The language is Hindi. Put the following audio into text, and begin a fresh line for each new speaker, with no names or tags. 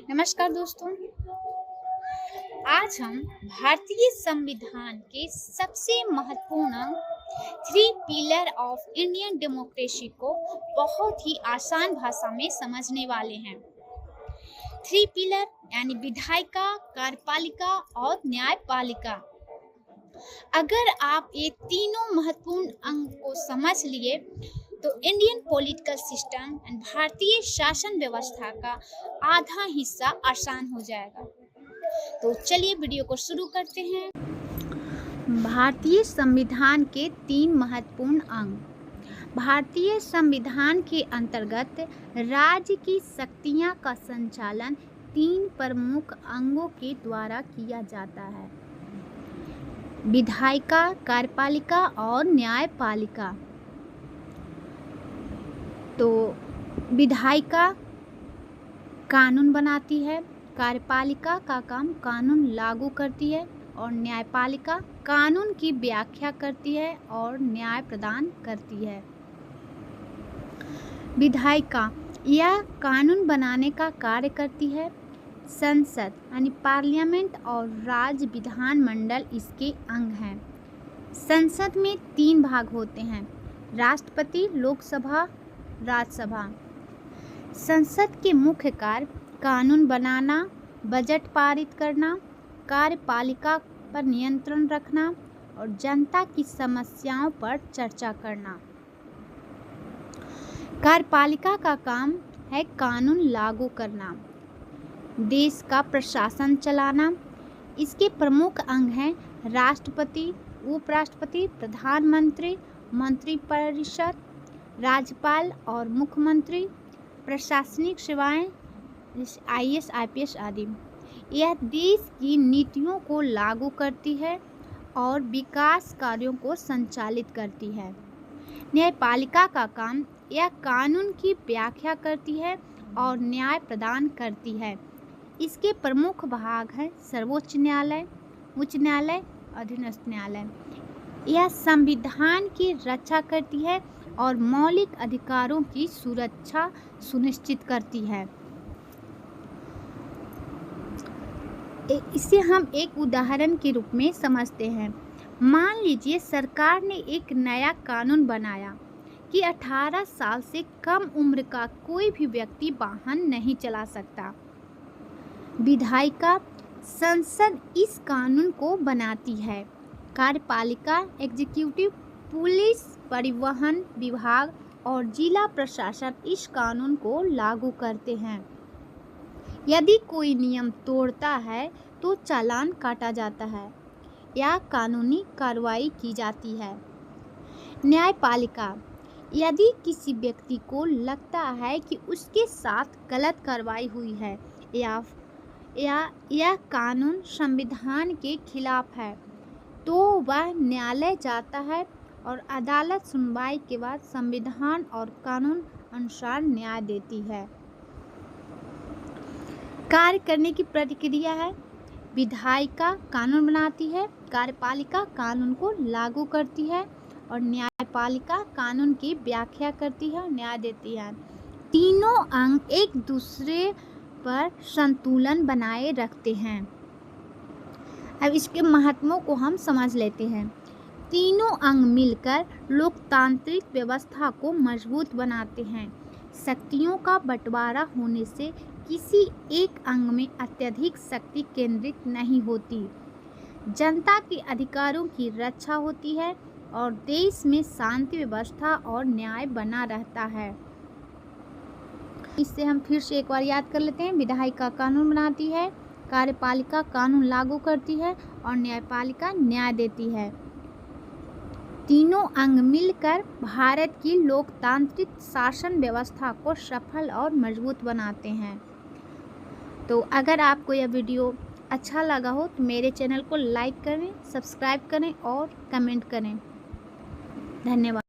नमस्कार दोस्तों। आज हम भारतीय संविधान के सबसे महत्वपूर्ण अंग three pillar of Indian democracy को बहुत ही आसान भाषा में समझने वाले हैं। थ्री पिलर यानी विधायिका, कार्यपालिका और न्यायपालिका। अगर आप ये तीनों महत्वपूर्ण अंग को समझ लिए तो इंडियन पॉलिटिकल सिस्टम एंड भारतीय शासन व्यवस्था का आधा हिस्सा आसान हो जाएगा। तो चलिए वीडियो को शुरू करते हैं। भारतीय संविधान के 3 महत्वपूर्ण अंग। भारतीय संविधान के अंतर्गत राज्य की शक्तियां का संचालन 3 प्रमुख अंगों के द्वारा किया जाता है: विधायिका, कार्यपालिका और न्यायपालिका। तो विधायिका कानून बनाती है, कार्यपालिका का काम कानून लागू करती है और न्यायपालिका कानून की व्याख्या करती है और न्याय प्रदान करती है। विधायिका यह कानून बनाने का कार्य करती है। संसद यानी पार्लियामेंट और राज्य विधानमंडल इसके अंग हैं। संसद में 3 भाग होते हैं: राष्ट्रपति, लोकसभा, राज्यसभा। संसद के मुख्य कार्य कानून बनाना, बजट पारित करना, कार्यपालिका पर नियंत्रण रखना और जनता की समस्याओं पर चर्चा करना। कार्यपालिका का काम है कानून लागू करना, देश का प्रशासन चलाना। इसके प्रमुख अंग हैं राष्ट्रपति, उपराष्ट्रपति, प्रधानमंत्री, मंत्रिपरिषद, राज्यपाल और मुख्यमंत्री, प्रशासनिक सेवाएं, IAS, IPS आदि। यह देश की नीतियों को लागू करती है और विकास कार्यों को संचालित करती है। न्यायपालिका का काम यह कानून की व्याख्या करती है और न्याय प्रदान करती है। इसके प्रमुख भाग हैं सर्वोच्च न्यायालय, उच्च न्यायालय, अधीनस्थ न्यायालय। यह संविधान की रक्षा करती है और मौलिक अधिकारों की सुरक्षा सुनिश्चित करती है। इसे हम एक उदाहरण के रूप में समझते हैं। मान लीजिए सरकार ने एक नया कानून बनाया कि 18 साल से कम उम्र का कोई भी व्यक्ति वाहन नहीं चला सकता। विधायिका संसद इस कानून को बनाती है। कार्यपालिका एग्जीक्यूटिव, पुलिस, परिवहन विभाग और जिला प्रशासन इस कानून को लागू करते हैं। यदि कोई नियम तोड़ता है तो चालान काटा जाता है या कानूनी कार्रवाई की जाती है। न्यायपालिका यदि किसी व्यक्ति को लगता है कि उसके साथ गलत कार्रवाई हुई है या यह कानून संविधान के खिलाफ है तो वह न्यायालय जाता है और अदालत सुनवाई के बाद संविधान और कानून अनुसार न्याय देती है। कार्य करने की प्रक्रिया है: विधायिका कानून बनाती है, कार्यपालिका कानून को लागू करती है और न्यायपालिका कानून की व्याख्या करती है और न्याय देती है। तीनों अंग एक दूसरे पर संतुलन बनाए रखते हैं। अब इसके महत्वों को हम समझ लेते हैं। तीनों अंग मिलकर लोकतांत्रिक व्यवस्था को मजबूत बनाते हैं। शक्तियों का बंटवारा होने से किसी एक अंग में अत्यधिक शक्ति केंद्रित नहीं होती। जनता के अधिकारों की रक्षा होती है और देश में शांति व्यवस्था और न्याय बना रहता है। इससे हम फिर से एक बार याद कर लेते हैं। विधायिका कानून बनाती है, कार्यपालिका कानून लागू करती है और न्यायपालिका न्याय देती है। तीनों अंग मिलकर भारत की लोकतांत्रिक शासन व्यवस्था को सफल और मजबूत बनाते हैं। तो अगर आपको यह वीडियो अच्छा लगा हो तो मेरे चैनल को लाइक करें, सब्सक्राइब करें और कमेंट करें। धन्यवाद।